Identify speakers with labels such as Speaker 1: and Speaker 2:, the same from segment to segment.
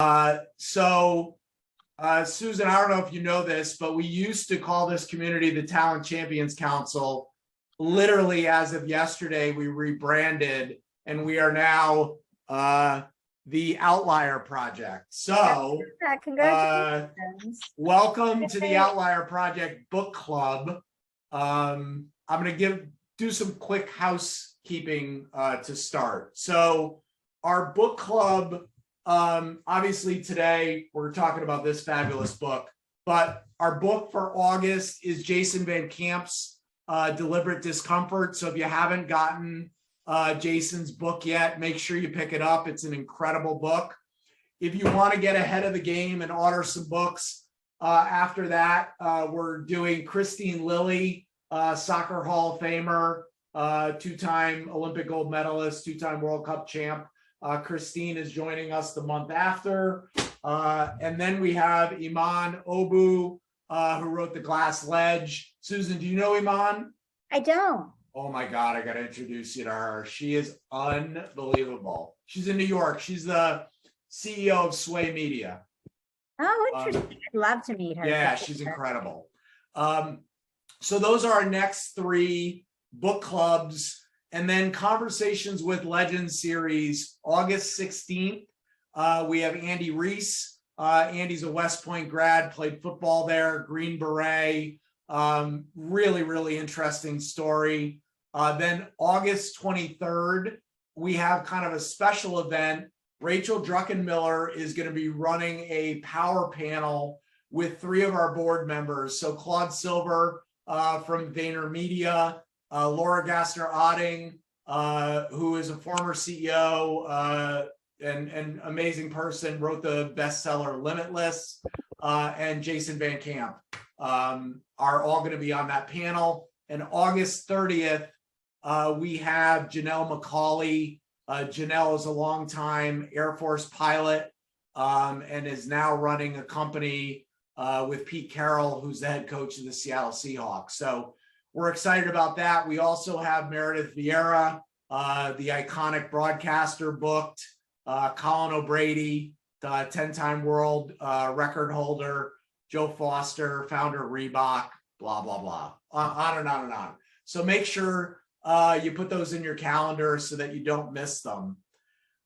Speaker 1: Susan, I don't know if you know this, but we used to call this community the Talent Champions Council. Literally, as of yesterday, we rebranded and we are now the Outlier Project. So,
Speaker 2: congratulations.
Speaker 1: Welcome to the Outlier Project Book Club. I'm going to do some quick housekeeping to start. So, our book club. Obviously today we're talking about this fabulous book, but our book for August is Jason Van Camp's Deliberate Discomfort. So if you haven't gotten Jason's book yet, make sure you pick it up. It's an incredible book. If you want to get ahead of the game and order some books, after that, we're doing Christine Lilly, Soccer Hall of Famer, two-time Olympic gold medalist, two-time World Cup champ. Christine is joining us the month after. And then we have Iman Obu, who wrote The Glass Ledge. Susan, do you know Iman?
Speaker 2: I don't.
Speaker 1: Oh my God, I got to introduce you to her. She is unbelievable. She's in New York. She's the CEO of Sway Media.
Speaker 2: Oh, interesting. I'd love to meet her.
Speaker 1: Yeah, she's incredible. So those are our next three book clubs. And then Conversations with Legends series, August 16th. We have Andy Reese. Andy's a West Point grad, played football there, Green Beret. Really, really interesting story. Then August 23rd, we have kind of a special event. Rachel Druckenmiller is going to be running a power panel with three of our board members. So Claude Silver from VaynerMedia, Laura Gassner-Otting, who is a former CEO and amazing person, wrote the bestseller Limitless, and Jason Van Camp are all going to be on that panel. And August 30th, we have Janelle McCauley. Janelle is a longtime Air Force pilot and is now running a company with Pete Carroll, who's the head coach of the Seattle Seahawks. So we're excited about that. We also have Meredith Vieira, the iconic broadcaster, booked. Colin O'Brady, the 10-time world record holder. Joe Foster, founder of Reebok, blah, blah, blah. On and on and on. So make sure you put those in your calendar so that you don't miss them.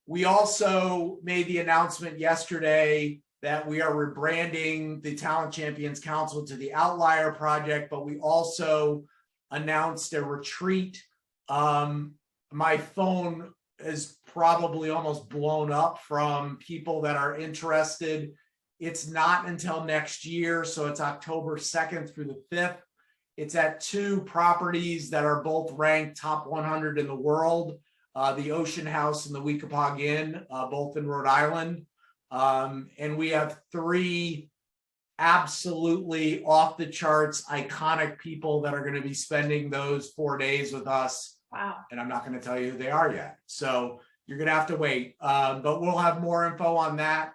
Speaker 1: We also made the announcement yesterday that we are rebranding the Talent Champions Council to the Outlier Project, but we also announced a retreat. My phone is probably almost blown up from people that are interested. It's not until next year, so it's October 2nd through the 5th. It's at two properties that are both ranked top 100 in the world, the Ocean House and the Weekapaug Inn, both in Rhode Island. And we have three absolutely off the charts, iconic people that are going to be spending those 4 days with us.
Speaker 2: Wow.
Speaker 1: And I'm not going to tell you who they are yet. So you're going to have to wait. But we'll have more info on that.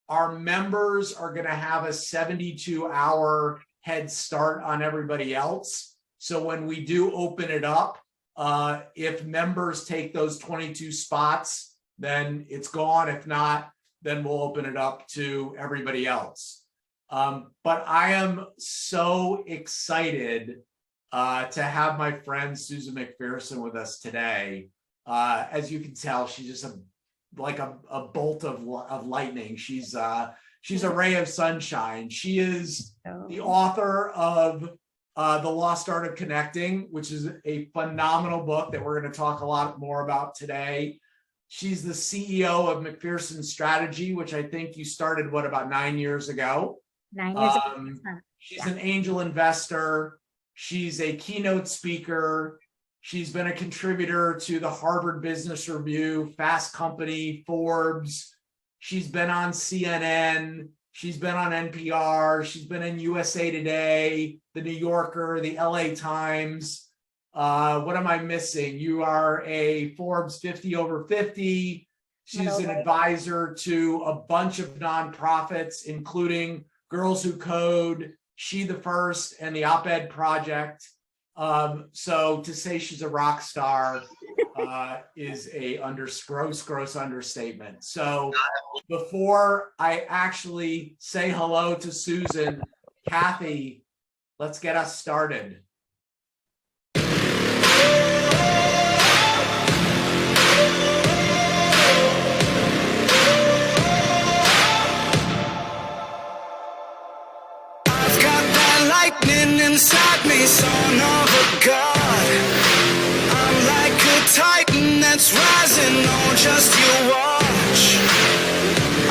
Speaker 1: Our members are going to have a 72-hour head start on everybody else. So when we do open it up, if members take those 22 spots, then it's gone. If not, then we'll open it up to everybody else. But I am so excited to have my friend Susan McPherson with us today. As you can tell, she's just like a bolt of lightning. She's a ray of sunshine. She is the author of The Lost Art of Connecting, which is a phenomenal book that we're going to talk a lot more about today. She's the CEO of McPherson Strategy, which I think you started, about 9 years ago?
Speaker 2: 9 years ago.
Speaker 1: She's an angel investor. She's a keynote speaker. She's been a contributor to the Harvard Business Review, Fast Company, Forbes. She's been on CNN. She's been on NPR. She's been in USA Today, The New Yorker, the LA Times. What am I missing? You are a Forbes 50 over 50. She's an advisor to a bunch of nonprofits, including Girls Who Code, She the First, and the Op-Ed Project. So to say she's a rock star is a gross understatement. So before I actually say hello to Susan, Kathy, let's get us started.
Speaker 3: Lightning inside me, son of a god. I'm like a titan that's rising on just you watch.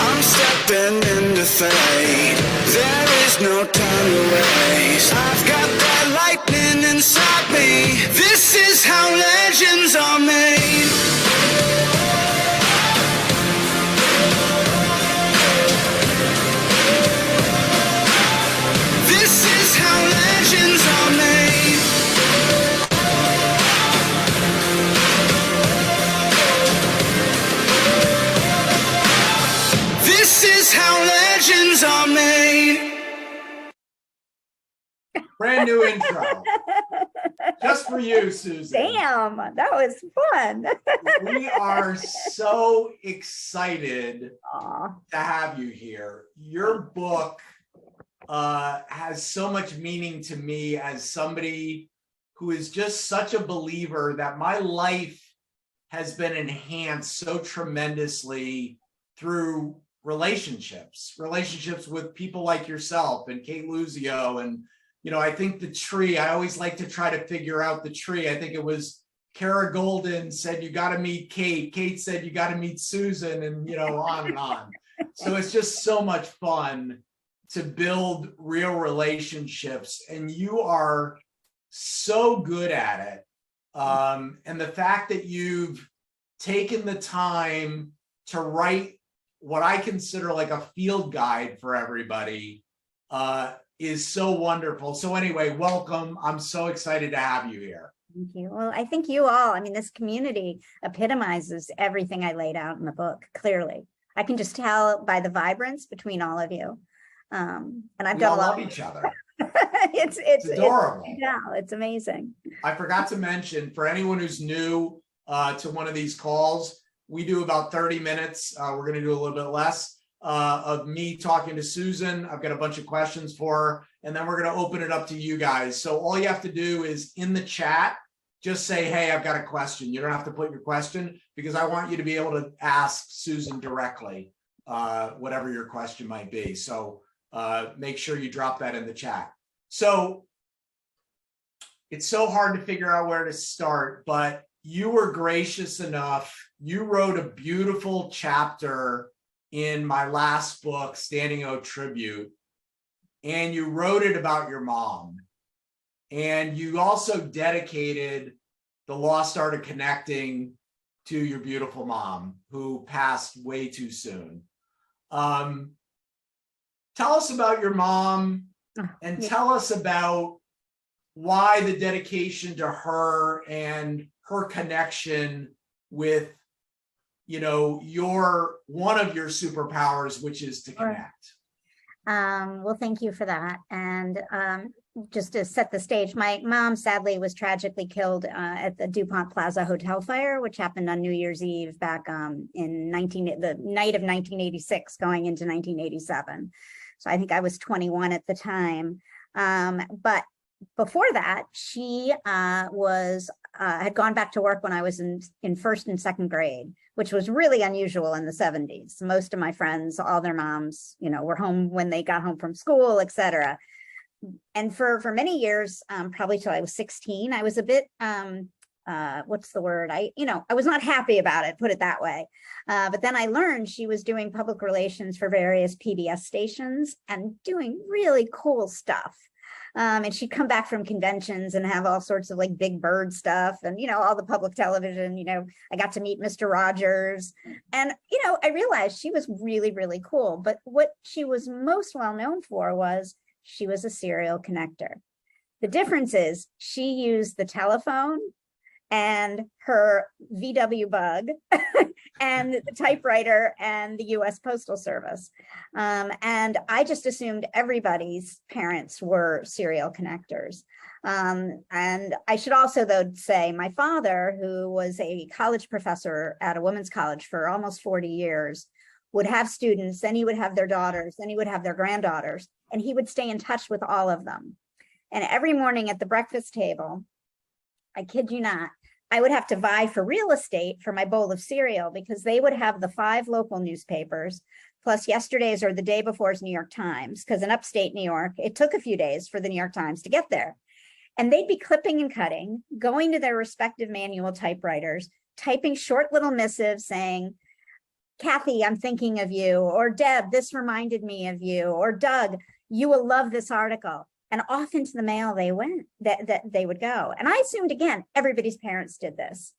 Speaker 3: I'm stepping into fate. There is no time to waste. I've got that lightning inside me. This is how legends are made. This is how legends are made. This is how legends are made.
Speaker 1: Brand new intro. Just for you, Susan.
Speaker 2: Damn, that was fun.
Speaker 1: We are so excited
Speaker 2: Aw.
Speaker 1: to have you here. Your book has so much meaning to me as somebody who is just such a believer that my life has been enhanced so tremendously through relationships with people like yourself and Kate Luzio. And, you know, I think the tree, I always like to try to figure out the tree. I think it was Kara Golden said, you got to meet Kate. Kate said, you got to meet Susan, and, you know, on and on. So it's just so much fun to build real relationships, and you are so good at it. And the fact that you've taken the time to write what I consider like a field guide for everybody is so wonderful. So anyway, welcome. I'm so excited to have you here.
Speaker 2: Thank you. Well, I think you all, I mean, this community epitomizes everything I laid out in the book, clearly. I can just tell by the vibrance between all of you. And I've done a lot.
Speaker 1: Love each other.
Speaker 2: it's
Speaker 1: adorable.
Speaker 2: Yeah, it's amazing.
Speaker 1: I forgot to mention, for anyone who's new to one of these calls, we do about 30 minutes. We're going to do a little bit less of me talking to Susan. I've got a bunch of questions for her, and then we're going to open it up to you guys. So all you have to do is in the chat, just say, hey, I've got a question. You don't have to put your question, because I want you to be able to ask Susan directly, whatever your question might be. So make sure you drop that in the chat. So it's so hard to figure out where to start, but you were gracious enough. You wrote a beautiful chapter in my last book, Standing O Tribute, and you wrote it about your mom. And you also dedicated The Lost Art of Connecting to your beautiful mom, who passed way too soon. Tell us about your mom, and tell us about why the dedication to her and her connection with, you know, one of your superpowers, which is to connect.
Speaker 2: Well, thank you for that. And just to set the stage, my mom sadly was tragically killed at the DuPont Plaza Hotel fire, which happened on New Year's Eve back in the night of 1986, going into 1987. So I think I was 21 at the time. But before that, she had gone back to work when I was in first and second grade, which was really unusual in the 70s. Most of my friends, all their moms, you know, were home when they got home from school, etc. And for many years, probably till I was 16, I was a bit, what's the word? I was not happy about it, put it that way. But then I learned she was doing public relations for various PBS stations and doing really cool stuff. And she'd come back from conventions and have all sorts of like Big Bird stuff and, you know, all the public television. You know, I got to meet Mr. Rogers, and, you know, I realized she was really, really cool. But what she was most well known for was she was a serial connector. The difference is she used the telephone and her VW Bug and the typewriter and the US Postal Service. And I just assumed everybody's parents were serial connectors. And I should also, though, say my father, who was a college professor at a women's college for almost 40 years, would have students, then he would have their daughters, then he would have their granddaughters, and he would stay in touch with all of them. And every morning at the breakfast table, I kid you not, I would have to vie for real estate for my bowl of cereal because they would have the 5 local newspapers, plus yesterday's or the day before's New York Times, because in upstate New York, it took a few days for the New York Times to get there. And they'd be clipping and cutting, going to their respective manual typewriters, typing short little missives saying, Kathy, I'm thinking of you, or Deb, this reminded me of you, or Doug, you will love this article. And off into the mail they went, that they would go. And I assumed, again, everybody's parents did this.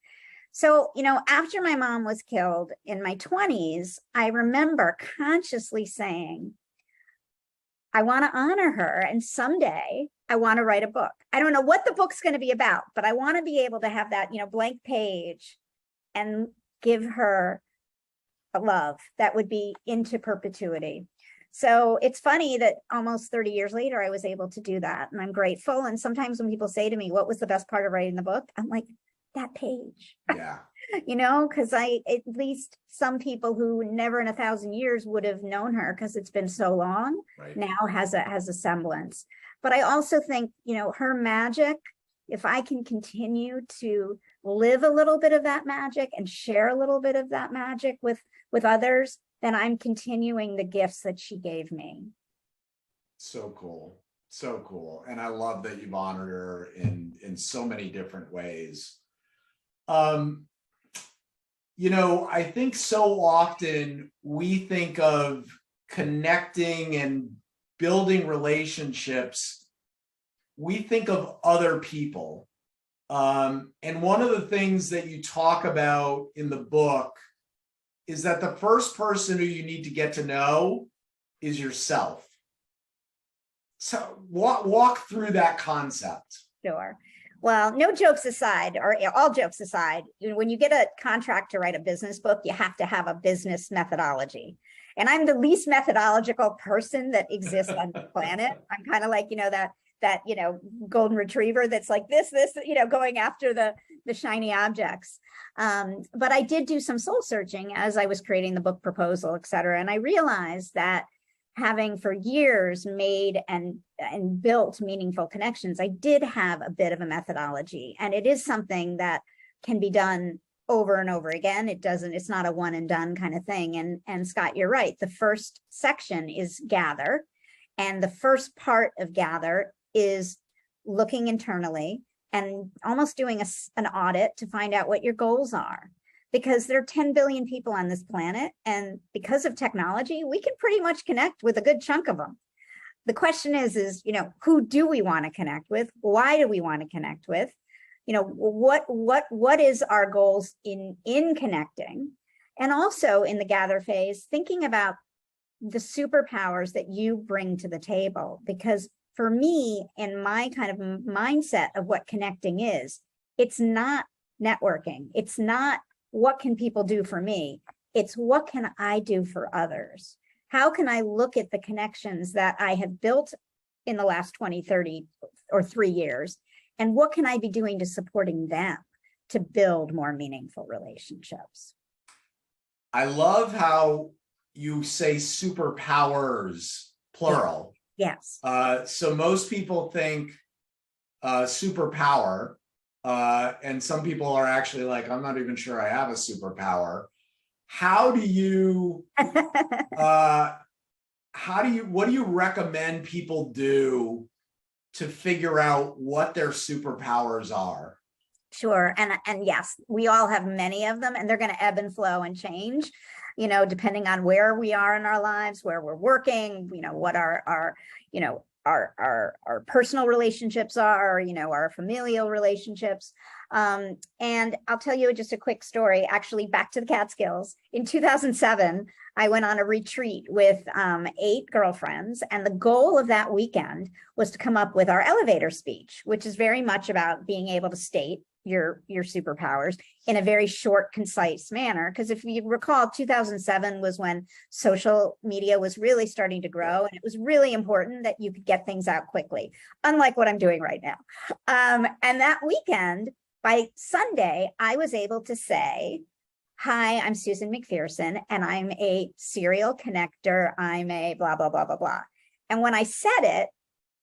Speaker 2: So, after my mom was killed in my 20s, I remember consciously saying, I want to honor her. And someday I want to write a book. I don't know what the book's going to be about, but I want to be able to have that, blank page and give her a love that would be into perpetuity. So it's funny that almost 30 years later, I was able to do that. And I'm grateful. And sometimes when people say to me, what was the best part of writing the book? I'm like, that page.
Speaker 1: Yeah.
Speaker 2: Because at least some people who never in 1,000 years would have known her because it's been so long,
Speaker 1: Right.
Speaker 2: now has a semblance. But I also think, her magic, if I can continue to live a little bit of that magic and share a little bit of that magic with others, then I'm continuing the gifts that she gave me.
Speaker 1: So cool. So cool. And I love that you've honored her in so many different ways. I think so often we think of connecting and building relationships, we think of other people. And one of the things that you talk about in the book is that the first person who you need to get to know is yourself. So walk through that concept.
Speaker 2: Sure. Well, no jokes aside, or all jokes aside, when you get a contract to write a business book, you have to have a business methodology. And I'm the least methodological person that exists on the planet. I'm kind of like, that golden retriever that's like this, going after the shiny objects. But I did do some soul searching as I was creating the book proposal, et cetera. And I realized that having for years made and built meaningful connections, I did have a bit of a methodology, and it is something that can be done over and over again. It's not a one and done kind of thing. And Scott, you're right. The first section is gather. And the first part of gather is looking internally and almost doing an audit to find out what your goals are. Because there are 10 billion people on this planet. And because of technology, we can pretty much connect with a good chunk of them. The question is, who do we want to connect with? Why do we want to connect with? What is our goals in connecting? And also in the gather phase, thinking about the superpowers that you bring to the table. Because for me, in my kind of mindset of what connecting is, it's not networking. It's not what can people do for me? It's what can I do for others? How can I look at the connections that I have built in the last 20, 30, or 3 years? And what can I be doing to supporting them to build more meaningful relationships?
Speaker 1: I love how you say superpowers, plural.
Speaker 2: Yes.
Speaker 1: So most people think superpower. And some people are actually like, I'm not even sure I have a superpower. What do you recommend people do to figure out what their superpowers are?
Speaker 2: Sure. And yes, we all have many of them, and they're going to ebb and flow and change, depending on where we are in our lives, where we're working, what our personal relationships are, our familial relationships. And I'll tell you just a quick story, actually back to the Catskills. In 2007, I went on a retreat with 8 girlfriends. And the goal of that weekend was to come up with our elevator speech, which is very much about being able to state your superpowers in a very short, concise manner. Because if you recall, 2007 was when social media was really starting to grow, and it was really important that you could get things out quickly, unlike what I'm doing right now. And that weekend, by Sunday, I was able to say, hi, I'm Susan McPherson, and I'm a serial connector. I'm a blah, blah, blah, blah, blah. And when I said it,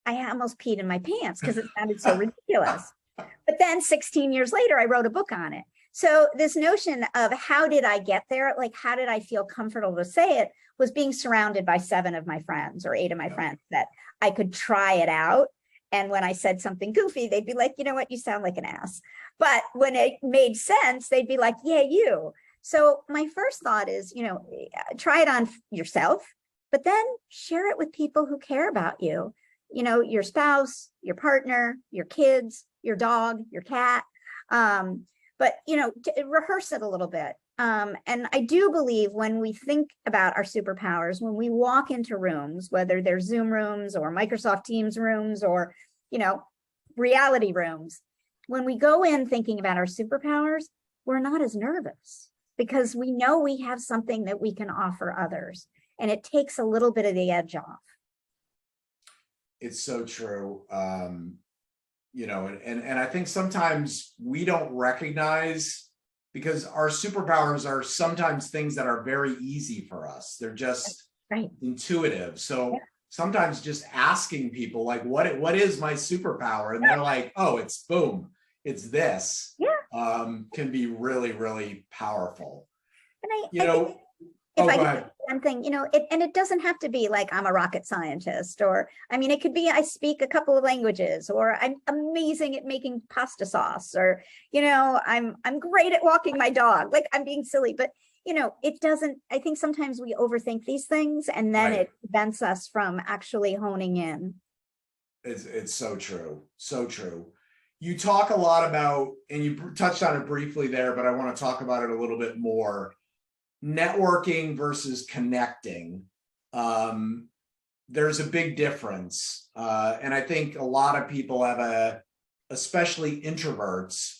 Speaker 2: I almost peed in my pants because it sounded so ridiculous. But then 16 years later, I wrote a book on it. So this notion of how did I get there? Like, how did I feel comfortable to say it was being surrounded by 7 of my friends or 8 of my friends that I could try it out. And when I said something goofy, they'd be like, you know what, you sound like an ass. But when it made sense, they'd be like, yeah, you. So my first thought is, try it on yourself, but then share it with people who care about you. Your spouse, your partner, your kids, your dog, your cat. But rehearse it a little bit. And I do believe when we think about our superpowers, when we walk into rooms, whether they're Zoom rooms or Microsoft Teams rooms or, reality rooms, when we go in thinking about our superpowers, we're not as nervous because we know we have something that we can offer others. And it takes a little bit of the edge off.
Speaker 1: It's so true. And I think sometimes we don't recognize, because our superpowers are sometimes things that are very easy for us. They're just intuitive. So sometimes just asking people like, what is my superpower? And they're like, oh, it's boom, it's this. Can be really, really powerful.
Speaker 2: And if I get one thing, it doesn't have to be like I'm a rocket scientist, or it could be I speak a couple of languages, or I'm amazing at making pasta sauce, or I'm great at walking my dog. Like, I'm being silly, but it doesn't. I think sometimes we overthink these things, and then it prevents us from actually honing in.
Speaker 1: It's so true, so true. You talk a lot about, and you touched on it briefly there, but I want to talk about it a little bit more. Networking versus connecting. There's a big difference. And I think a lot of people have especially introverts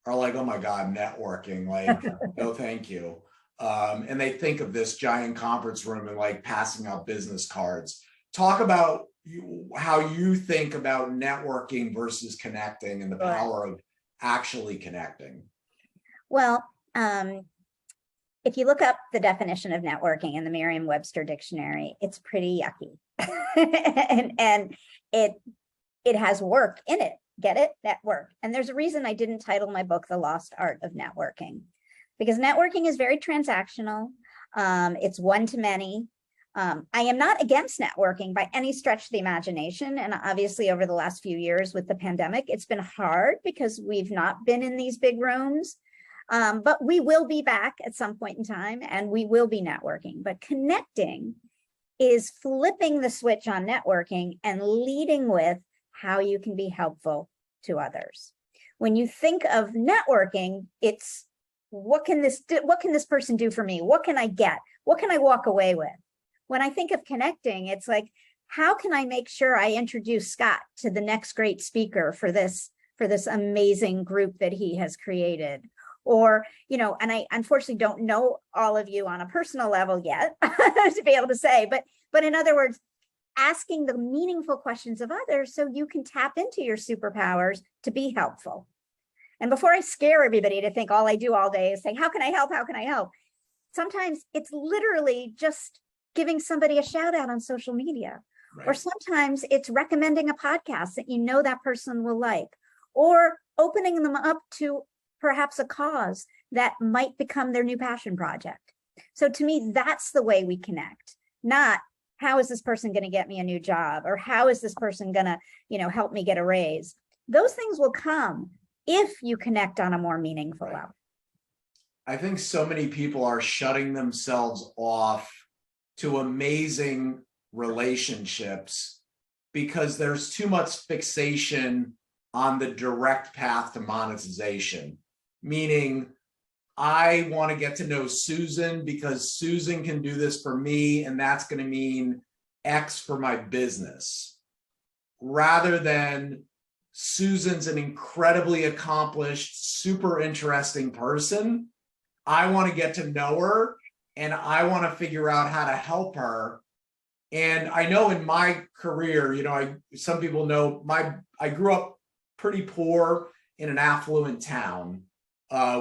Speaker 1: are like, oh my God, networking, like, no, thank you. And they think of this giant conference room and like passing out business cards. Talk about how you think about networking versus connecting and the power of actually connecting. Well,
Speaker 2: if you look up the definition of networking in the Merriam-Webster dictionary, it's pretty yucky. and it has work in it. Get it? Network. And there's a reason I didn't title my book The Lost Art of Networking, because networking is very transactional. It's one-to-many. I am not against networking by any stretch of the imagination. And obviously over the last few years with the pandemic, it's been hard because we've not been in these big rooms. But we will be back at some point in time, and we will be networking. But connecting is flipping the switch on networking and leading with how you can be helpful to others. When you think of networking, it's what can this person do for me? What can I get? What can I walk away with? When I think of connecting, it's like, how can I make sure I introduce Scott to the next great speaker for this amazing group that he has created? Or, and I unfortunately don't know all of you on a personal level yet to be able to say, but in other words, asking the meaningful questions of others so you can tap into your superpowers to be helpful. And before I scare everybody to think all I do all day is say, how can I help? How can I help? Sometimes it's literally just giving somebody a shout out on social media. Right. Or sometimes it's recommending a podcast that that person will like, or opening them up to perhaps a cause that might become their new passion project. So to me, that's the way we connect, not how is this person going to get me a new job, or how is this person going to, help me get a raise? Those things will come if you connect on a more meaningful level.
Speaker 1: I think so many people are shutting themselves off to amazing relationships because there's too much fixation on the direct path to monetization. Meaning, I want to get to know Susan because Susan can do this for me, and that's going to mean X for my business. Rather than Susan's an incredibly accomplished, super interesting person. I want to get to know her and I want to figure out how to help her. And I know in my career, some people know I grew up pretty poor in an affluent town,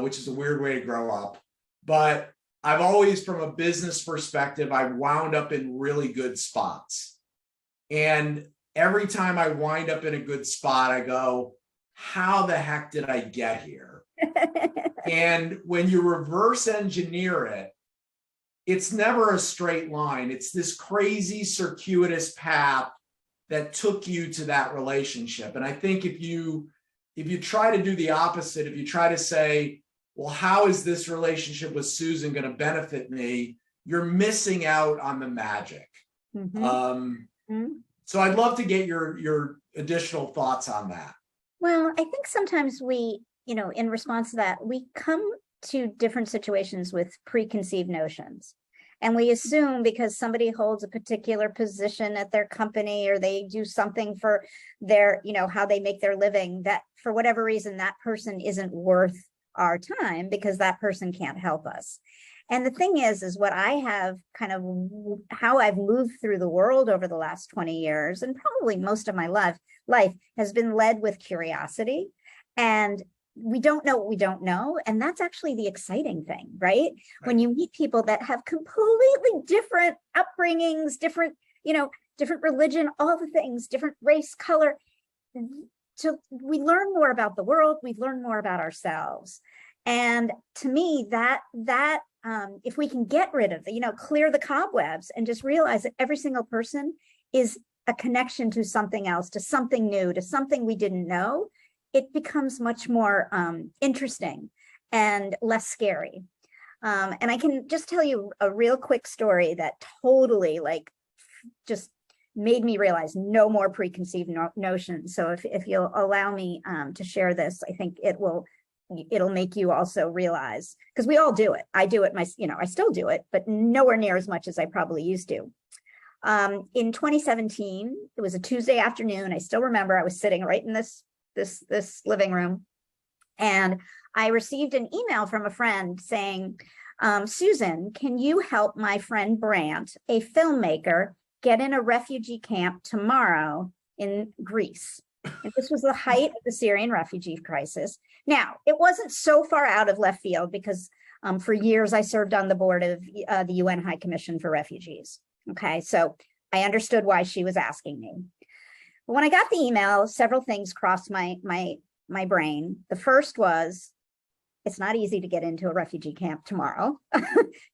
Speaker 1: which is a weird way to grow up. But I've always, from a business perspective, I've wound up in really good spots. And every time I wind up in a good spot, I go, how the heck did I get here? And when you reverse engineer it, it's never a straight line. It's this crazy circuitous path that took you to that relationship. And I think if you try to do the opposite, if you try to say, well, how is this relationship with Susan going to benefit me? You're missing out on the magic. So I'd love to get your additional thoughts on that.
Speaker 2: Well, I think sometimes we, in response to that, we come to different situations with preconceived notions. And we assume because somebody holds a particular position at their company or they do something for their, how they make their living, that for whatever reason, that person isn't worth our time because that person can't help us. And the thing is what I have kind of how I've moved through the world over the last 20 years and probably most of my life has been led with curiosity. And we don't know what we don't know. And that's actually the exciting thing, right? When you meet people that have completely different upbringings, different religion, all the things, different race, color. So we learn more about the world, we learn more about ourselves. And to me, that if we can get rid of clear the cobwebs and just realize that every single person is a connection to something else, to something new, to something we didn't know, it becomes much more interesting and less scary. And I can just tell you a real quick story that totally just made me realize no more preconceived notions. So if you'll allow me to share this, I think it'll make you also realize, because we all do it. I do it, I still do it, but nowhere near as much as I probably used to. In 2017, it was a Tuesday afternoon. I still remember I was sitting right in this living room, and I received an email from a friend saying, Susan, can you help my friend Brant, a filmmaker, get in a refugee camp tomorrow in Greece? And this was the height of the Syrian refugee crisis. Now, it wasn't so far out of left field because for years I served on the board of the UN High Commission for Refugees. Okay, so I understood why she was asking me. But when I got the email, several things crossed my brain. The first was, it's not easy to get into a refugee camp tomorrow.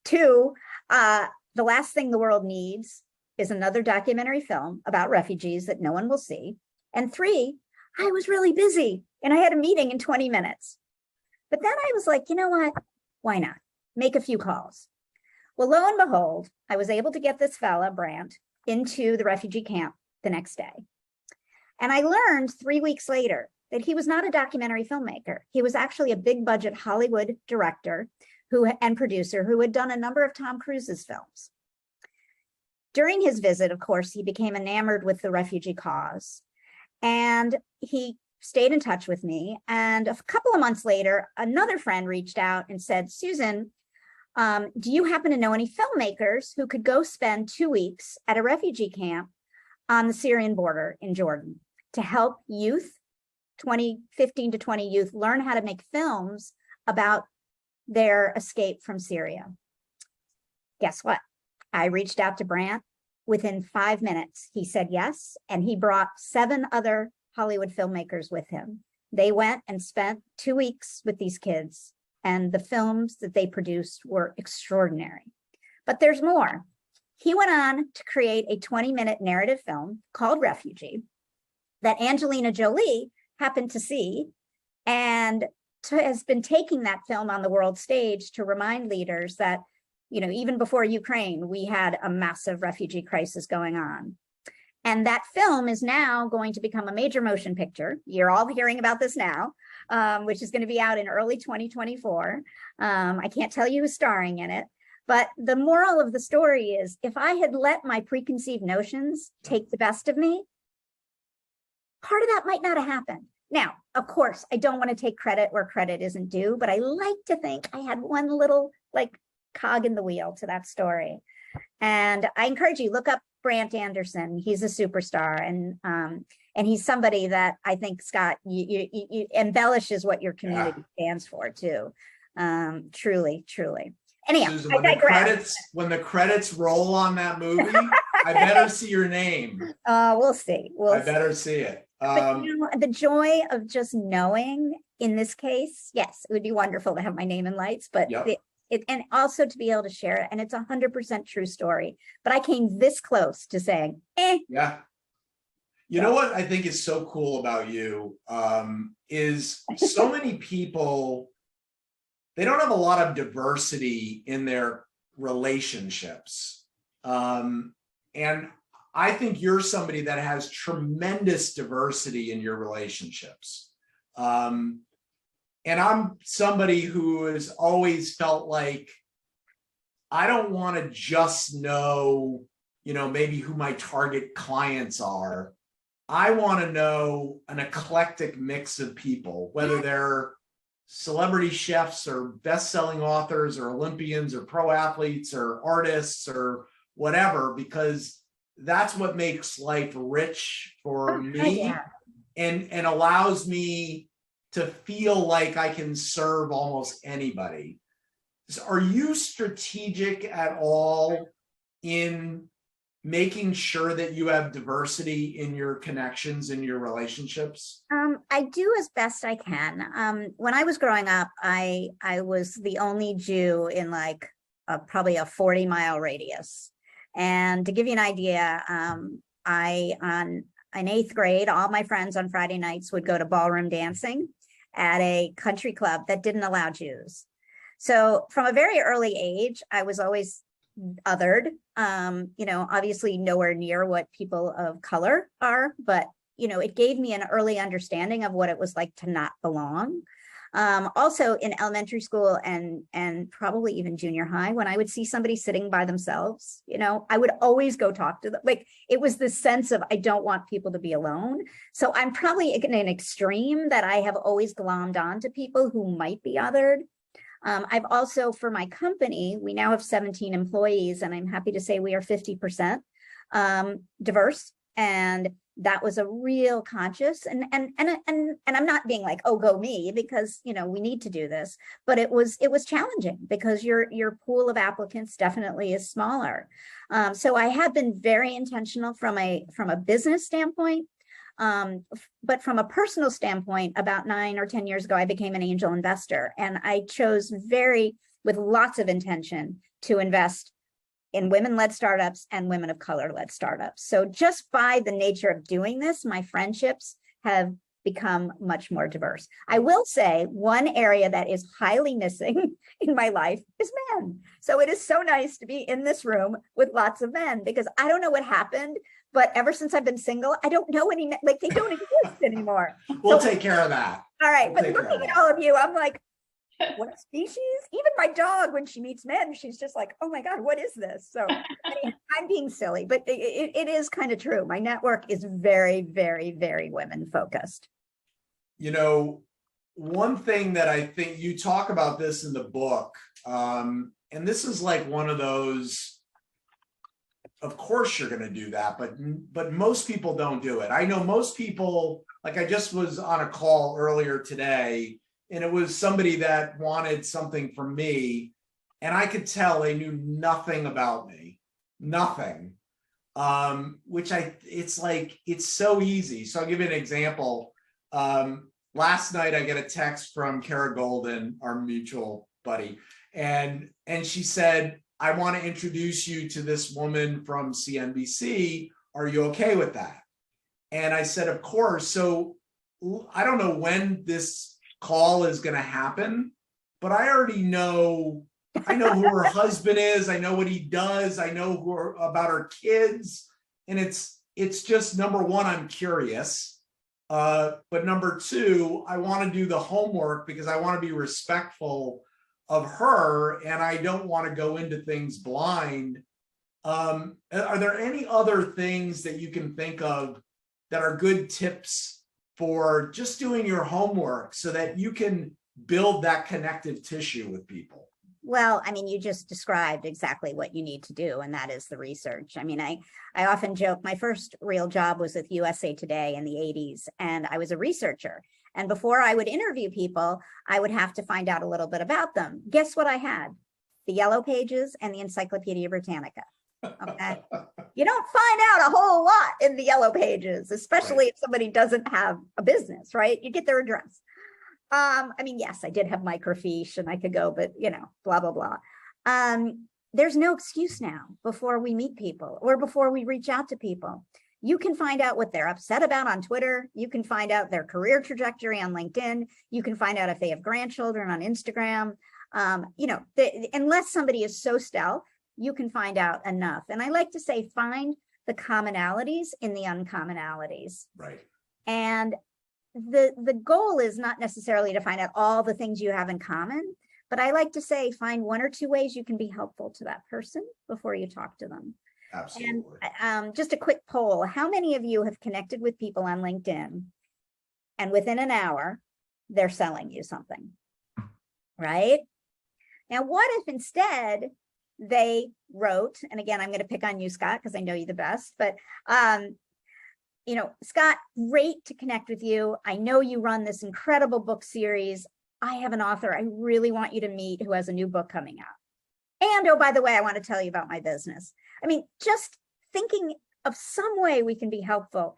Speaker 2: Two, the last thing the world needs is another documentary film about refugees that no one will see. And three, I was really busy and I had a meeting in 20 minutes. But then I was like, you know what? Why not? Make a few calls. Well, lo and behold, I was able to get this fella, Brant, into the refugee camp the next day. And I learned 3 weeks later that he was not a documentary filmmaker. He was actually a big budget Hollywood director and producer who had done a number of Tom Cruise's films. During his visit, of course, he became enamored with the refugee cause. And he stayed in touch with me. And a couple of months later, another friend reached out and said, Susan, do you happen to know any filmmakers who could go spend 2 weeks at a refugee camp on the Syrian border in Jordan to help youth, 15 to 20 youth, learn how to make films about their escape from Syria? Guess what? I reached out to Brant. Within 5 minutes, he said yes, and he brought 7 other Hollywood filmmakers with him. They went and spent 2 weeks with these kids, and the films that they produced were extraordinary. But there's more. He went on to create a 20-minute narrative film called Refugee that Angelina Jolie happened to see and has been taking that film on the world stage to remind leaders that, even before Ukraine, we had a massive refugee crisis going on. And that film is now going to become a major motion picture. You're all hearing about this now, which is going to be out in early 2024. I can't tell you who's starring in it, but the moral of the story is if I had let my preconceived notions take the best of me, part of that might not have happened. Now, of course, I don't want to take credit where credit isn't due, but I like to think I had one little like cog in the wheel to that story. And I encourage you, look up Brant Anderson. He's a superstar, and he's somebody that I think, Scott, you embellishes what your community stands for too. Truly, truly. Anyhow,
Speaker 1: Susan,
Speaker 2: I digress.
Speaker 1: when the credits roll on that movie, I better see your name.
Speaker 2: We'll see.
Speaker 1: I better see it.
Speaker 2: But you know, the joy of just knowing in this case, yes, it would be wonderful to have my name in lights, but
Speaker 1: Yep.
Speaker 2: And also to be able to share it. And it's 100% true story. But I came this close to saying,
Speaker 1: Yeah. You know what I think is so cool about you is so many people, they don't have a lot of diversity in their relationships. And I think you're somebody that has tremendous diversity in your relationships. And I'm somebody who has always felt like I don't want to just know, maybe who my target clients are. I want to know an eclectic mix of people, whether they're celebrity chefs or best-selling authors or Olympians or pro athletes or artists or whatever, because that's what makes life rich for me and allows me to feel like I can serve almost anybody. So are you strategic at all in making sure that you have diversity in your connections, in your relationships?
Speaker 2: I do as best I can. When I was growing up, I was the only Jew in like probably a 40-mile radius. And to give you an idea, in 8th grade, all my friends on Friday nights would go to ballroom dancing at a country club that didn't allow Jews. So from a very early age, I was always othered, obviously nowhere near what people of color are, but, it gave me an early understanding of what it was like to not belong. Also in elementary school and probably even junior high, when I would see somebody sitting by themselves, I would always go talk to them. Like it was this sense of, I don't want people to be alone. So I'm probably in an extreme that I have always glommed on to people who might be othered. I've also, for my company, we now have 17 employees, and I'm happy to say we are 50% diverse. And that was a real conscious and I'm not being like, oh, go me, because we need to do this, but it was challenging because your pool of applicants definitely is smaller. So I have been very intentional from a business standpoint. But from a personal standpoint, about 9 or 10 years ago, I became an angel investor, and I chose with lots of intention to invest in women-led startups and women of color-led startups. So just by the nature of doing this, my friendships have become much more diverse. I will say one area that is highly missing in my life is men. So it is so nice to be in this room with lots of men, because I don't know what happened, but ever since I've been single, I don't know any men, like they don't exist anymore.
Speaker 1: We'll take care of that.
Speaker 2: All right, but looking at all of you, I'm like, what species? Even my dog, when she meets men, she's just like, oh my God, what is this? So I'm being silly, but it is kind of true. My network is very, very, very women focused.
Speaker 1: One thing that I think you talk about this in the book, and this is like one of those, of course you're going to do that, but most people don't do it. I know most people, like I just was on a call earlier today, and it was somebody that wanted something from me, and I could tell they knew nothing about me, nothing. It's so easy. So I'll give you an example. Last night I get a text from Kara Golden, our mutual buddy, and she said, I want to introduce you to this woman from CNBC. Are you okay with that? And I said, of course. So I don't know when this call is going to happen, but I already know, I know who her husband is. I know what he does. I know about her kids. And it's just, number one, I'm curious. But number two, I want to do the homework because I want to be respectful of her, and I don't want to go into things blind. Are there any other things that you can think of that are good tips for just doing your homework so that you can build that connective tissue with people?
Speaker 2: Well, I mean, you just described exactly what you need to do, and that is the research. I mean, I often joke, my first real job was with USA Today in the 80s, and I was a researcher. And before I would interview people, I would have to find out a little bit about them. Guess what I had? The Yellow Pages and the Encyclopedia Britannica. Okay. You don't find out a whole lot in the Yellow Pages, especially if somebody doesn't have a business, right? You get their address. I mean, yes, I did have microfiche and I could go, but blah, blah, blah. There's no excuse now before we meet people or before we reach out to people. You can find out what they're upset about on Twitter. You can find out their career trajectory on LinkedIn. You can find out if they have grandchildren on Instagram. Unless somebody is so stealth, you can find out enough. And I like to say, find the commonalities in the uncommonalities.
Speaker 1: Right.
Speaker 2: And the goal is not necessarily to find out all the things you have in common, but I like to say, find one or two ways you can be helpful to that person before you talk to them.
Speaker 1: Absolutely.
Speaker 2: And just a quick poll, how many of you have connected with people on LinkedIn and within an hour, they're selling you something, right? Now, what if instead they wrote, and again, I'm going to pick on you, Scott, because I know you the best, but Scott, great to connect with you. I know you run this incredible book series. I have an author I really want you to meet who has a new book coming out. And, oh, by the way, I want to tell you about my business. I mean, just thinking of some way we can be helpful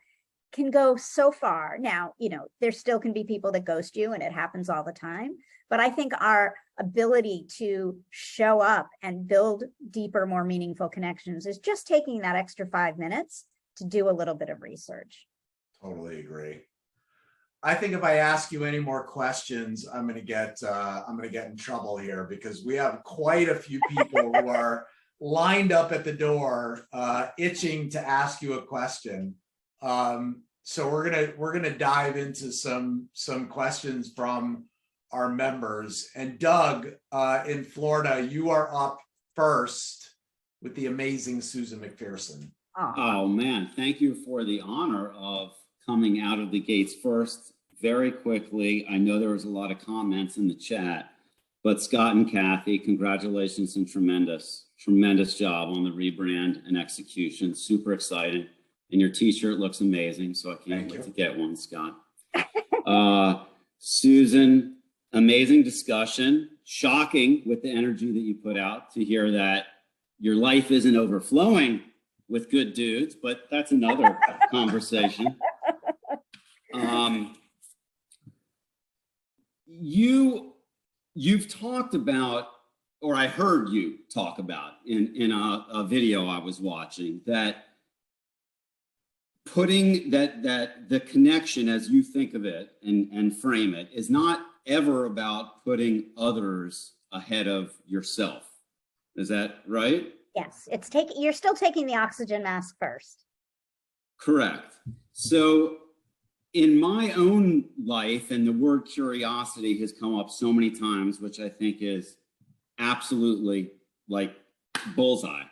Speaker 2: can go so far. Now, there still can be people that ghost you, and it happens all the time. But I think our ability to show up and build deeper, more meaningful connections is just taking that extra 5 minutes to do a little bit of research.
Speaker 1: Totally agree. I think if I ask you any more questions, I'm going to get in trouble here, because we have quite a few people who are lined up at the door, itching to ask you a question. So we're gonna dive into some questions from our members. And Doug, in Florida, you are up first with the amazing Susan McPherson.
Speaker 4: Oh man, thank you for the honor of coming out of the gates first very quickly. I know there was a lot of comments in the chat, but Scott and Kathy, congratulations and tremendous job on the rebrand and execution. Super exciting. And your t-shirt looks amazing, so I can't wait to get one, Scott. Susan, amazing discussion. Shocking with the energy that you put out to hear that your life isn't overflowing with good dudes, but that's another conversation. You've talked about, or I heard you talk about in a video I was watching, that putting that the connection as you think of it and frame it is not ever about putting others ahead of yourself. Is that right?
Speaker 2: Yes, you're still taking the oxygen mask first.
Speaker 4: Correct. So in my own life, and the word curiosity has come up so many times, which I think is absolutely like bullseye.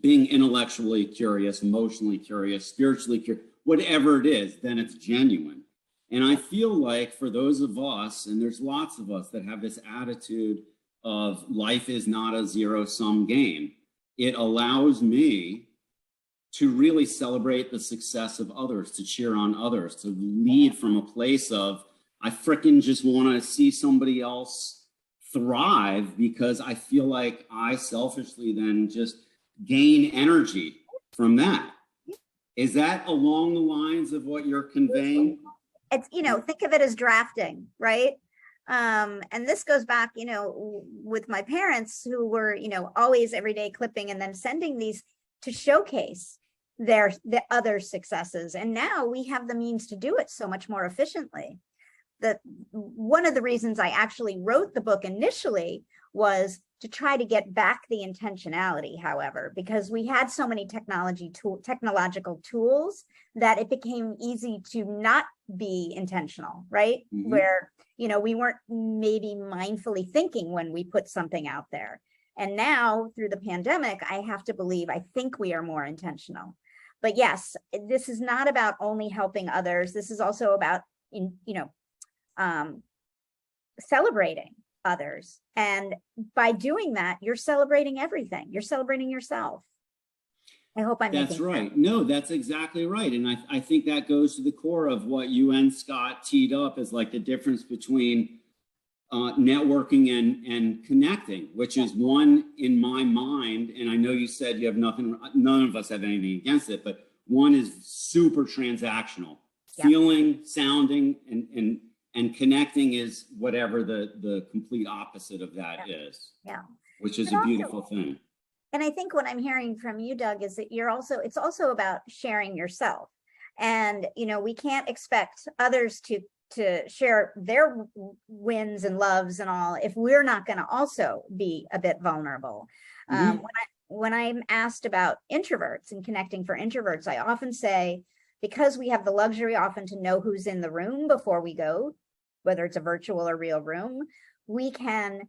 Speaker 4: Being intellectually curious, emotionally curious, spiritually curious, whatever it is, then it's genuine. And I feel like for those of us, and there's lots of us that have this attitude of life is not a zero-sum game, it allows me to really celebrate the success of others, to cheer on others, to lead from a place of, I frickin' just want to see somebody else thrive, because I feel like I selfishly then just gain energy from that. Is that along the lines of what you're conveying?
Speaker 2: It's, think of it as drafting, right? And this goes back, with my parents who were, always every day clipping and then sending these to showcase the other successes. And now we have the means to do it so much more efficiently. One of the reasons I actually wrote the book initially was to try to get back the intentionality, however, because we had so many technological tools that it became easy to not be intentional, right? Mm-hmm. Where, we weren't maybe mindfully thinking when we put something out there. And now through the pandemic, I have to believe, I think we are more intentional. But yes, this is not about only helping others. This is also about, celebrating others. And by doing that, you're celebrating everything. You're celebrating yourself. I hope I'm
Speaker 4: That's
Speaker 2: making
Speaker 4: right.
Speaker 2: sense.
Speaker 4: No, that's exactly right. And I think that goes to the core of what you and Scott teed up as like the difference between networking and connecting, which is one in my mind. And I know you said you have nothing, none of us have anything against it, but one is super transactional.
Speaker 2: Yep.
Speaker 4: Feeling, sounding, and connecting is whatever the complete opposite of that is.
Speaker 2: Yeah.
Speaker 4: Which is
Speaker 2: But
Speaker 4: a beautiful thing.
Speaker 2: And I think what I'm hearing from you, Doug, is that it's also about sharing yourself. And, we can't expect others to share their wins and loves and all if we're not going to also be a bit vulnerable. When I'm asked about introverts and connecting for introverts, I often say, because we have the luxury often to know who's in the room before we go, whether it's a virtual or real room, we can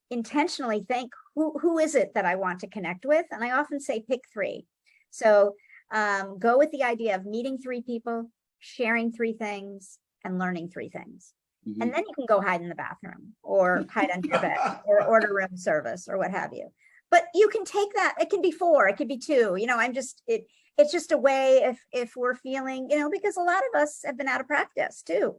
Speaker 2: intentionally think, who is it that I want to connect with? And I often say, pick 3. So go with the idea of meeting 3 people, sharing 3 things, and learning 3 things.
Speaker 4: Mm-hmm.
Speaker 2: And then you can go hide in the bathroom or hide under your bed or order room service or what have you. But you can take that. It can be 4, it could be 2. It's just a way if we're feeling, because a lot of us have been out of practice too.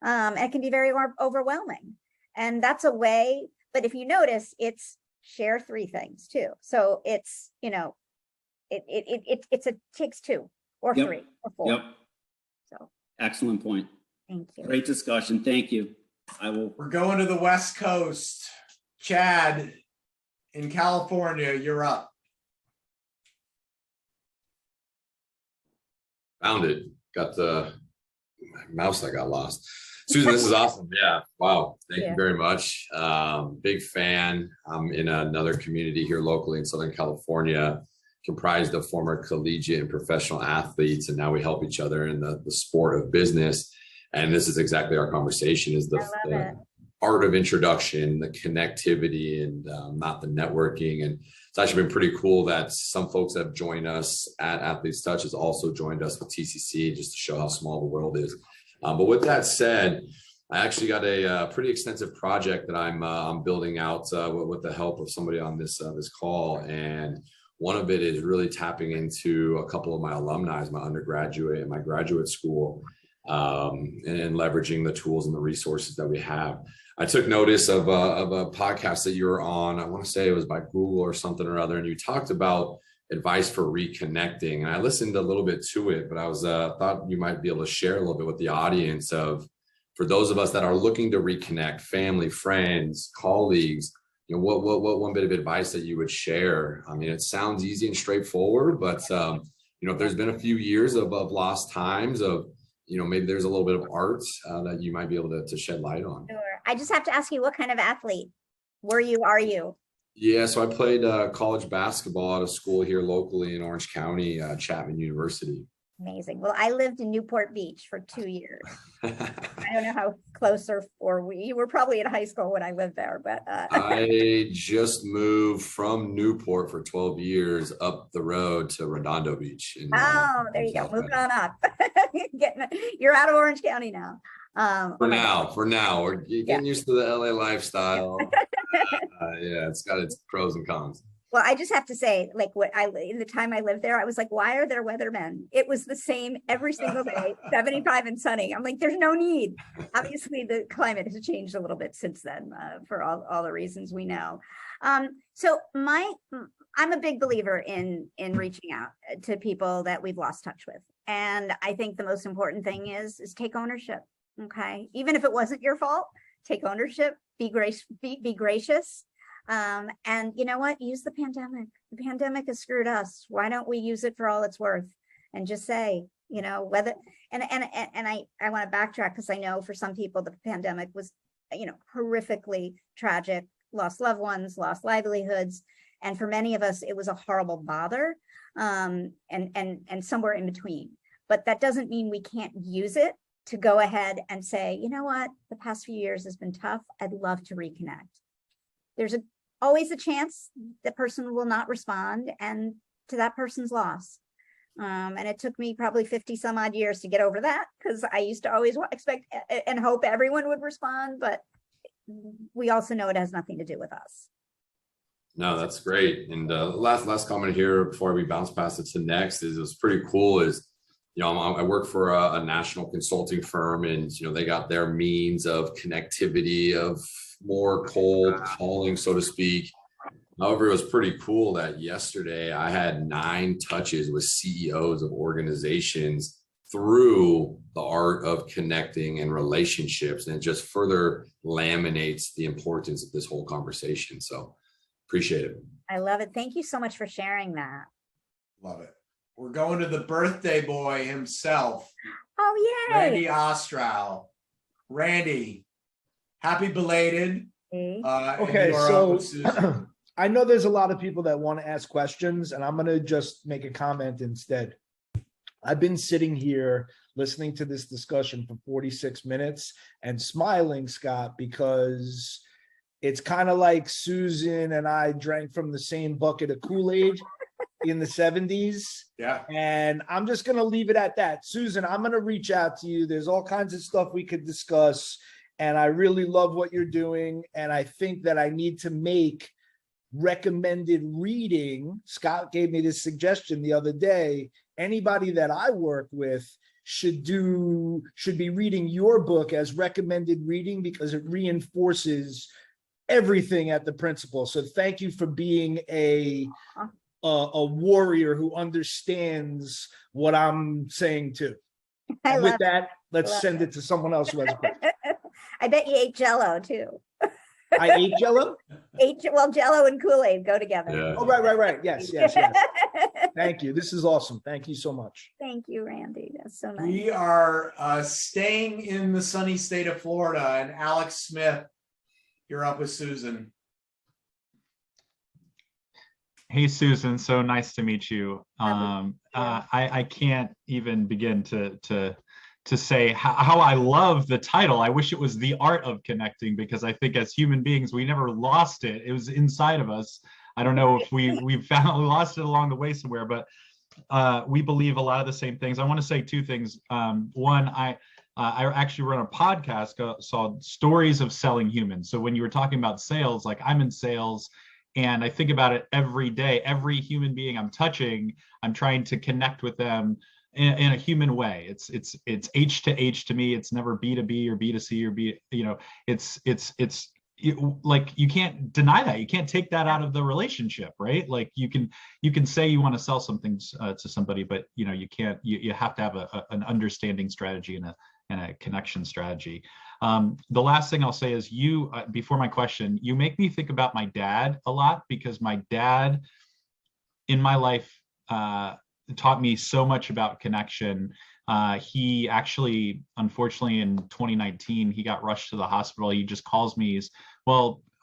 Speaker 2: It can be very overwhelming. And that's a way. But if you notice, it's share 3 things too. So it's, it takes 2 or 3 or 4.
Speaker 4: Yep.
Speaker 2: So
Speaker 4: excellent point.
Speaker 2: Thank you.
Speaker 4: Great discussion. Thank you.
Speaker 1: We're going to the West Coast. Chad in California, you're up.
Speaker 5: Found it. Got the mouse that got lost. Susan, this is awesome. Yeah. Wow. Thank you very much. Big fan. I'm in another community here locally in Southern California, comprised of former collegiate and professional athletes. And now we help each other in the sport of business. And this is exactly our conversation, is the art of introduction, the connectivity, and not the networking. And it's actually been pretty cool that some folks that have joined us at Athletes Touch has also joined us with TCC, just to show how small the world is. But with that said, I actually got a pretty extensive project that I'm building out with the help of somebody on this call. And one of it is really tapping into a couple of my alumni, my undergraduate and my graduate school, and leveraging the tools and the resources that we have. I took notice of a podcast that you were on. I want to say it was by Google or something or other, and you talked about advice for reconnecting. And I listened a little bit to it, but I was thought you might be able to share a little bit with the audience of, for those of us that are looking to reconnect, family, friends, colleagues, what one bit of advice that you would share? I mean, it sounds easy and straightforward, but if there's been a few years of lost times of, maybe there's a little bit of art that you might be able to shed light on.
Speaker 2: Sure. I just have to ask you, what kind of athlete are you?
Speaker 5: Yeah, so I played college basketball at a school here locally in Orange County, Chapman University.
Speaker 2: Amazing. Well, I lived in Newport Beach for 2 years. I don't know how close you were probably in high school when I lived there, but
Speaker 5: I just moved from Newport for 12 years up the road to Redondo Beach.
Speaker 2: There you go. Moving on up. You're out of Orange County now.
Speaker 5: For now, we're getting used to the LA lifestyle. Yeah, it's got its pros and cons.
Speaker 2: Well, I just have to say, in the time I lived there, I was like, why are there weathermen? It was the same every single day, 75 and sunny. I'm like, there's no need. Obviously, the climate has changed a little bit since then for all the reasons we know. So I'm a big believer in reaching out to people that we've lost touch with. And I think the most important thing is take ownership. Okay. Even if it wasn't your fault, take ownership, be gracious. And you know what? Use the pandemic. The pandemic has screwed us. Why don't we use it for all it's worth and just say, whether, and I want to backtrack, because I know for some people, the pandemic was, horrifically tragic, lost loved ones, lost livelihoods. And for many of us, it was a horrible bother, and somewhere in between. But that doesn't mean we can't use it to go ahead and say, you know what, the past few years has been tough. I'd love to reconnect. There's always a chance the person will not respond, and to that person's loss. And it took me probably 50 some odd years to get over that, because I used to always expect and hope everyone would respond, but we also know it has nothing to do with us.
Speaker 5: No, that's great. And last comment here before we bounce past it to next is, it was pretty cool is, you know, I work for a national consulting firm, and, you know, they got their means of connectivity, of more cold calling, so to speak. However, it was pretty cool that yesterday I had 9 touches with CEOs of organizations through the art of connecting and relationships, and it just further laminates the importance of this whole conversation. So appreciate it.
Speaker 2: I love it. Thank you so much for sharing that.
Speaker 1: Love it. We're going to the birthday boy himself,
Speaker 2: Oh, yay.
Speaker 1: Randy Ostrow. Randy, happy belated.
Speaker 2: Okay.
Speaker 1: and
Speaker 6: Okay,
Speaker 1: you are up with Susan.
Speaker 6: so I know there's a lot of people that want to ask questions, and I'm going to just make a comment instead. I've been sitting here listening to this discussion for 46 minutes and smiling, Scott, because it's kind of like Susan and I drank from the same bucket of Kool-Aid in the 70s.
Speaker 1: Yeah.
Speaker 6: And I'm just going to leave it at that. Susan, I'm going to reach out to you. There's all kinds of stuff we could discuss. And I really love what you're doing. And I think that I need to make recommended reading. Scott gave me this suggestion the other day. Anybody that I work with should be reading your book as recommended reading, because it reinforces everything at the principal. So thank you for being a warrior who understands what I'm saying too.
Speaker 2: I
Speaker 6: With
Speaker 2: love
Speaker 6: that, let's
Speaker 2: love
Speaker 6: send it to someone else who has a question.
Speaker 2: I bet you ate Jello too.
Speaker 6: I ate Jello?
Speaker 2: Well, Jello and Kool-Aid go together.
Speaker 5: Yeah.
Speaker 6: Oh, right. Yes. Thank you. This is awesome. Thank you so much.
Speaker 2: Thank you, Randy. That's so nice.
Speaker 1: We are staying in the sunny state of Florida, and Alex Smith, you're up with Susan.
Speaker 7: Hey, Susan, so nice to meet you.
Speaker 2: Lovely.
Speaker 7: I can't even begin to say how I love the title. I wish it was The Art of Connecting, because I think as human beings, we never lost it. It was inside of us. I don't know if we lost it along the way somewhere, but we believe a lot of the same things. I want to say 2 things. One, I actually run a podcast called Stories of Selling Humans. So when you were talking about sales, like I'm in sales, and I think about it every day. Every human being I'm touching, I'm trying to connect with them in a human way. It's H to H to me. It's never B to B or B to C or B. You know, it's like, you can't deny that. You can't take that out of the relationship, right? Like you can say you want to sell something to somebody, but you know, you can't. You have to have an understanding strategy and a connection strategy. The last thing I'll say is before my question, you make me think about my dad a lot, because my dad in my life taught me so much about connection. He actually, unfortunately, in 2019, he got rushed to the hospital. He just calls me,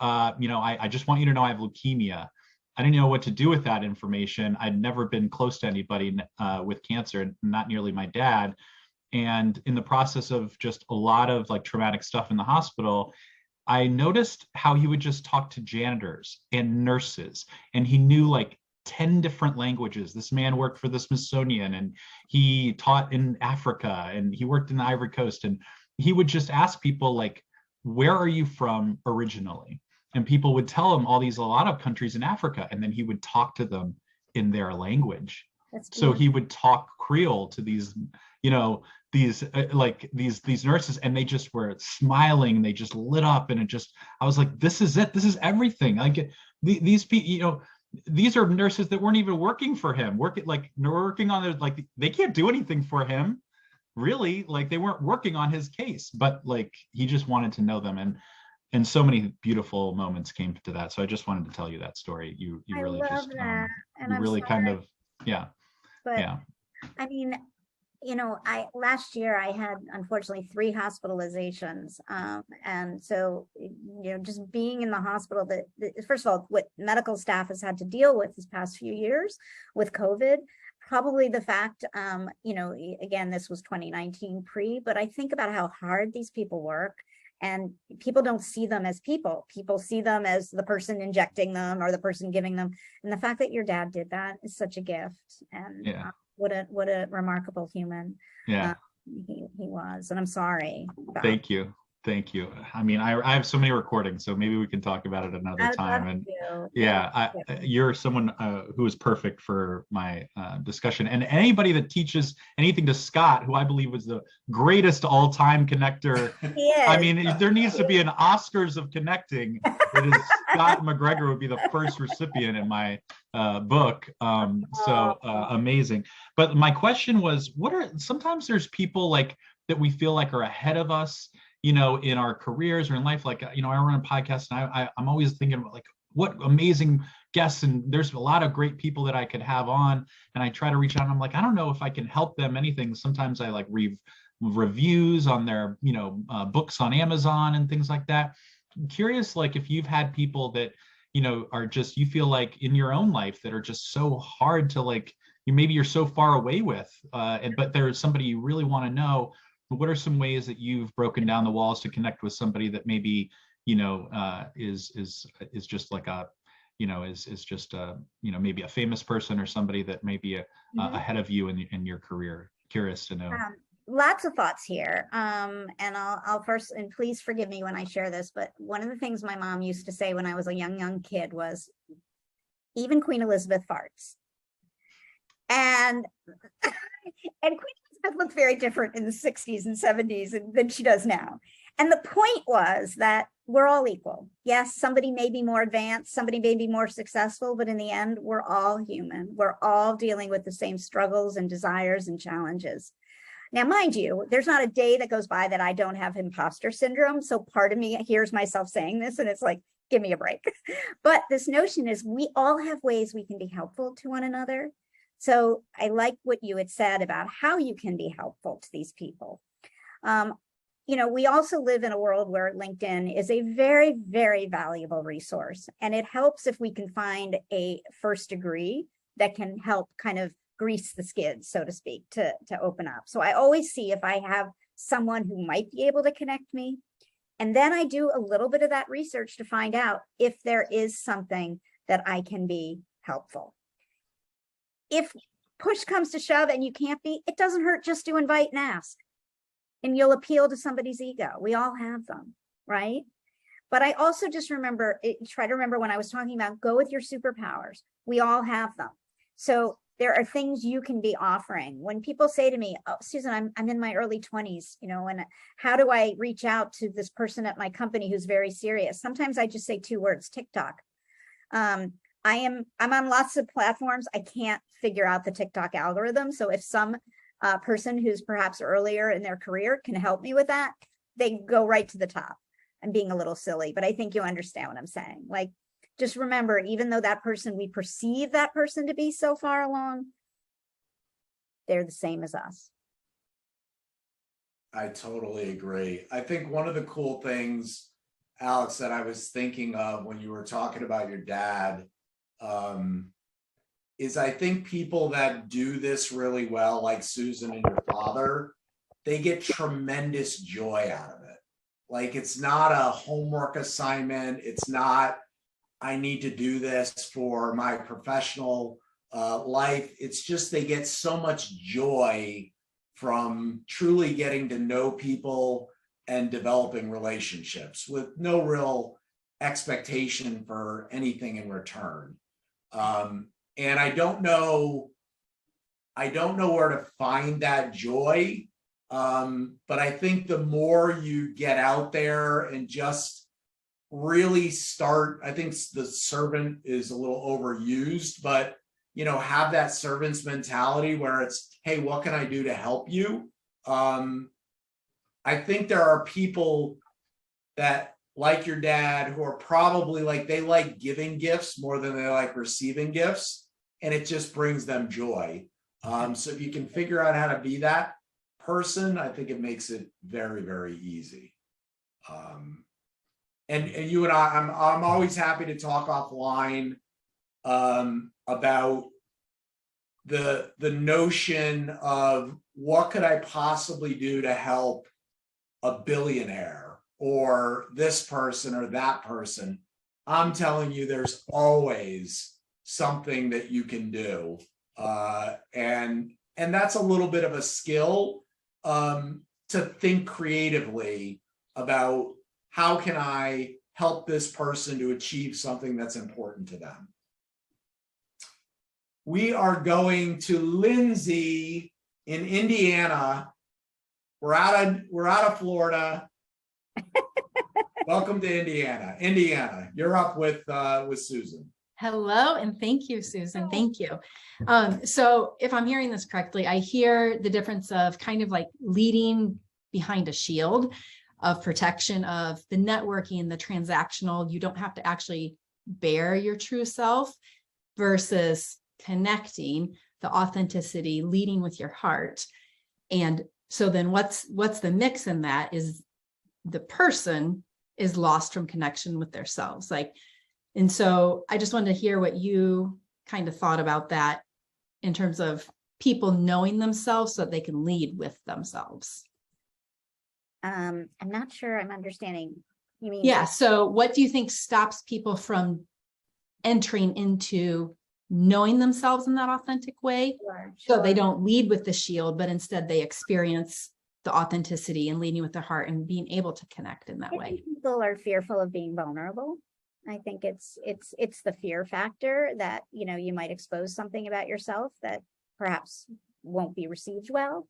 Speaker 7: I just want you to know I have leukemia. I didn't know what to do with that information. I'd never been close to anybody with cancer, not nearly my dad. And in the process of just a lot of like traumatic stuff in the hospital, I noticed how he would just talk to janitors and nurses, and he knew like 10 different languages. This man worked for the Smithsonian, and he taught in Africa, and he worked in the Ivory Coast, and he would just ask people like, where are you from originally? And people would tell him a lot of countries in Africa, and then he would talk to them in their language. So he would talk Creole to these, these nurses, and they just were smiling. They just lit up, and I was like, this is it. This is everything. Like these people, these are nurses that weren't even working for him, working on their, like, they can't do anything for him, really. Like they weren't working on his case, but like he just wanted to know them, and so many beautiful moments came to that. So I just wanted to tell you that story. You really just
Speaker 2: that. And
Speaker 7: you really kind of
Speaker 2: But
Speaker 7: yeah.
Speaker 2: I mean, last year I had unfortunately 3 hospitalizations. And so, just being in the hospital, first of all, what medical staff has had to deal with these past few years with COVID, probably the fact, again, this was 2019 but I think about how hard these people work, and people don't see them as people. People see them as the person injecting them or the person giving them. And the fact that your dad did that is such a gift. And what a remarkable human
Speaker 7: Yeah.
Speaker 2: he was. And I'm sorry.
Speaker 7: Thank you. Thank you. I mean, I have so many recordings, so maybe we can talk about it another
Speaker 2: I'd
Speaker 7: time.
Speaker 2: love
Speaker 7: And
Speaker 2: to.
Speaker 7: yeah, you're someone who is perfect for my discussion. And anybody that teaches anything to Scott, who I believe was the greatest all-time connector.
Speaker 2: He is.
Speaker 7: I mean, there needs to be an Oscars of connecting. It is Scott McGregor would be the first recipient in my book. So amazing. But my question was, sometimes there's people like that we feel like are ahead of us, you know, in our careers or in life. Like, you know, I run a podcast and I'm always thinking about like, what amazing guests, and there's a lot of great people that I could have on, and I try to reach out and I'm like, I don't know if I can help them anything. Sometimes I like read reviews on their, you know, books on Amazon and things like that. I'm curious, like if you've had people that, you know, are just, you feel like in your own life that are just so hard to like, maybe you're so far away with, but there's somebody you really want to know. What are some ways that you've broken down the walls to connect with somebody that maybe, you know, is just like a, you know, is just you know, maybe a famous person or somebody that may be ahead of you in your career? Curious to know.
Speaker 2: Lots of thoughts here. And I'll first, and please forgive me when I share this, but one of the things my mom used to say when I was a young kid was, even Queen Elizabeth farts. And Queen Elizabeth looked very different in the 60s and 70s than she does now. And the point was that we're all equal. Yes, somebody may be more advanced, somebody may be more successful, but in the end, we're all human. We're all dealing with the same struggles and desires and challenges. Now, mind you, there's not a day that goes by that I don't have imposter syndrome. So part of me hears myself saying this and it's like, give me a break. But this notion is we all have ways we can be helpful to one another. So I like what you had said about how you can be helpful to these people. You know, we also live in a world where LinkedIn is a very, very valuable resource. And it helps if we can find a first degree that can help kind of grease the skids, so to speak, to open up. So I always see if I have someone who might be able to connect me. And then I do a little bit of that research to find out if there is something that I can be helpful. If push comes to shove and you can't be, it doesn't hurt just to invite and ask. And you'll appeal to somebody's ego. We all have them, right? But I also just try to remember when I was talking about go with your superpowers. We all have them. So there are things you can be offering. When people say to me, oh, Susan, I'm in my early 20s, you know, and how do I reach out to this person at my company who's very serious? Sometimes I just say 2 words, TikTok. I'm on lots of platforms. I can't figure out the TikTok algorithm. So if some person who's perhaps earlier in their career can help me with that, they go right to the top. I'm being a little silly, but I think you understand what I'm saying. Like, just remember, even though that person, we perceive that person to be so far along, they're the same as us.
Speaker 1: I totally agree. I think one of the cool things, Alex, that I was thinking of when you were talking about your dad, is I think people that do this really well, like Susan and your father, they get tremendous joy out of it. Like, it's not a homework assignment. It's not, I need to do this for my professional life. It's just they get so much joy from truly getting to know people and developing relationships with no real expectation for anything in return. And I don't know where to find that joy. But I think the more you get out there and just really start, I think the servant is a little overused, but you know, have that servant's mentality where it's, hey, what can I do to help you? I think there are people that, like your dad, who are probably like, they like giving gifts more than they like receiving gifts, and it just brings them joy. So if you can figure out how to be that person, I think it makes it very, very easy. And you and I'm always happy to talk offline about the notion of what could I possibly do to help a billionaire or this person or that person. I'm telling you, there's always something that you can do. And And that's a little bit of a skill to think creatively about how can I help this person to achieve something that's important to them. We are going to Lindsay in Indiana. We're out of Florida. Welcome to Indiana. Indiana, you're up with Susan.
Speaker 8: Hello, and thank you, Susan. Thank you. So if I'm hearing this correctly, I hear the difference of kind of like leading behind a shield of protection of the networking, the transactional. You don't have to actually bear your true self versus connecting, the authenticity, leading with your heart. And so then what's the mix in that is the person is lost from connection with themselves. And so I just wanted to hear what you kind of thought about that in terms of people knowing themselves so that they can lead with themselves.
Speaker 2: I'm not sure I'm understanding. You mean?
Speaker 8: Yeah. So what do you think stops people from entering into knowing themselves in that authentic way? So they don't lead with the shield, but instead they experience the authenticity and leading with their heart and being able to connect in that
Speaker 2: I
Speaker 8: way.
Speaker 2: think people are fearful of being vulnerable. I think it's the fear factor that, you know, you might expose something about yourself that perhaps won't be received well.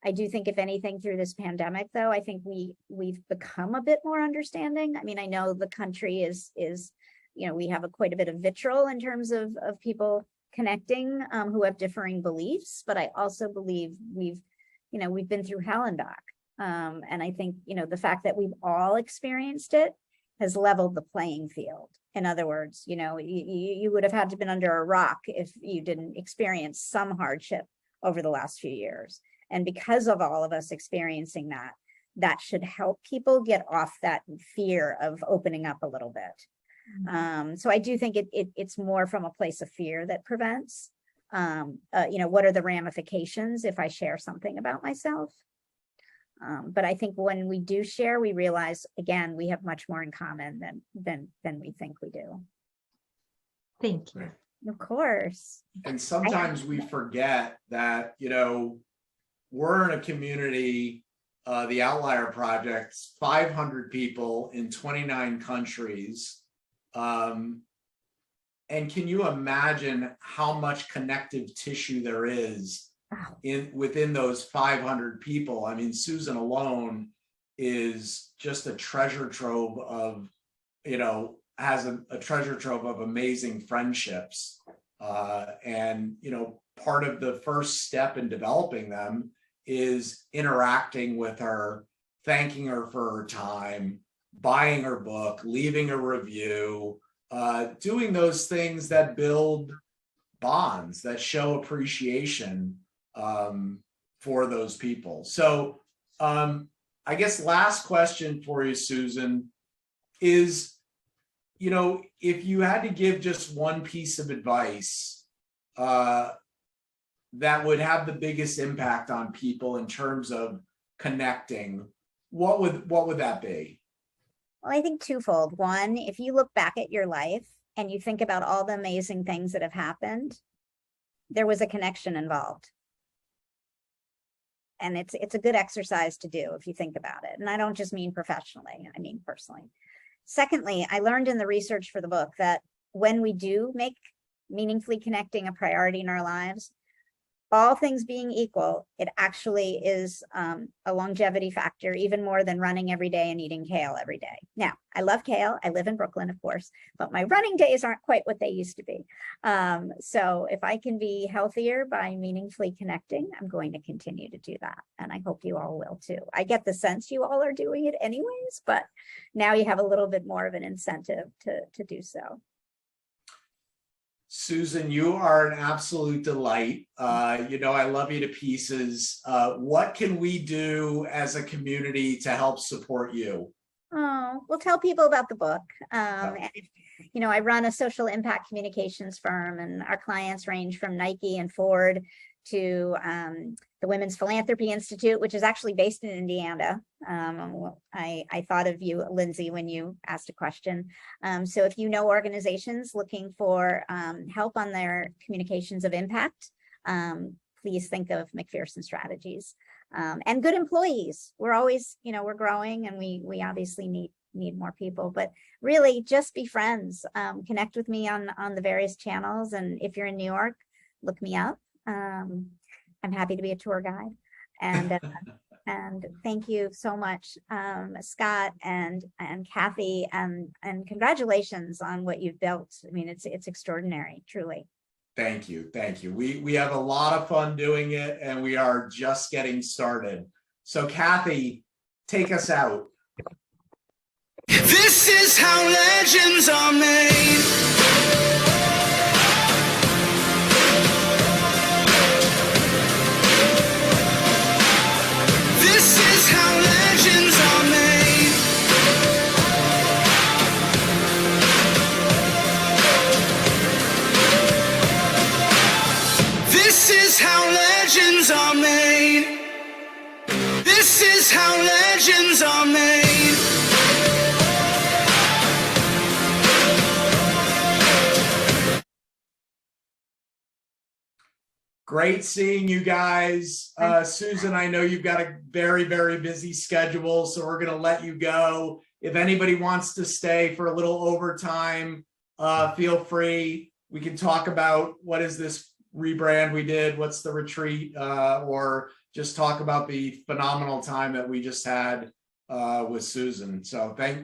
Speaker 2: I do think if anything through this pandemic, though, I think we've become a bit more understanding. I mean, I know the country is, you know, we have quite a bit of vitriol in terms of people connecting who have differing beliefs, but I also believe we've been through hell and back. And I think, you know, the fact that we've all experienced it has leveled the playing field. In other words, you know, you would have had to been under a rock if you didn't experience some hardship over the last few years. And because of all of us experiencing that, that should help people get off that fear of opening up a little bit.
Speaker 8: Mm-hmm.
Speaker 2: So I do think it's more from a place of fear that prevents, you know, what are the ramifications if I share something about myself? But I think when we do share, we realize, again, we have much more in common than we think we do.
Speaker 8: Thank you.
Speaker 2: Of course.
Speaker 1: And sometimes we forget that, you know, we're in a community, the Outlier Project's 500 people in 29 countries. And can you imagine how much connective tissue there is within those 500 people? I mean, Susan alone is just a treasure trove of, you know, has a treasure trove of amazing friendships. And, you know, part of the first step in developing them is interacting with her, thanking her for her time, buying her book, leaving a review, doing those things that build bonds, that show appreciation for those people. So I guess last question for you, Susan, is, you know, if you had to give just one piece of advice that would have the biggest impact on people in terms of connecting, what would that be?
Speaker 2: Well, I think twofold. One, if you look back at your life and you think about all the amazing things that have happened, there was a connection involved. And it's a good exercise to do if you think about it. And I don't just mean professionally, I mean personally. Secondly, I learned in the research for the book that when we do make meaningfully connecting a priority in our lives, all things being equal, it actually is a longevity factor, even more than running every day and eating kale every day. Now, I love kale. I live in Brooklyn, of course, but my running days aren't quite what they used to be. So if I can be healthier by meaningfully connecting, I'm going to continue to do that. And I hope you all will too. I get the sense you all are doing it anyways, but now you have a little bit more of an incentive to do so.
Speaker 1: Susan, you are an absolute delight. You know, I love you to pieces. What can we do as a community to help support you?
Speaker 2: Oh, we'll tell people about the book. And if, you know, I run a social impact communications firm, and our clients range from Nike and Ford to the Women's Philanthropy Institute, which is actually based in Indiana. I thought of you, Lindsay, when you asked a question. So if you know organizations looking for help on their communications of impact, please think of McPherson Strategies. And good employees. We're always, we're growing, and we obviously need more people, but really just be friends. Connect with me on the various channels. And if you're in New York, look me up. I'm happy to be a tour guide. And thank you so much, Scott and Kathy, and congratulations on what you've built. I mean, it's extraordinary, truly.
Speaker 1: Thank you. Thank you. We have a lot of fun doing it, and we are just getting started. So Kathy, take us out.
Speaker 3: This is how legends are made. This is how legends are made. This is how legends are made. This is how legends are made.
Speaker 1: Great seeing you guys. Susan, I know you've got a very, very busy schedule, so we're going to let you go. If anybody wants to stay for a little overtime, feel free. We can talk about what is this rebrand we did, what's the retreat, or just talk about the phenomenal time that we just had with Susan. So thank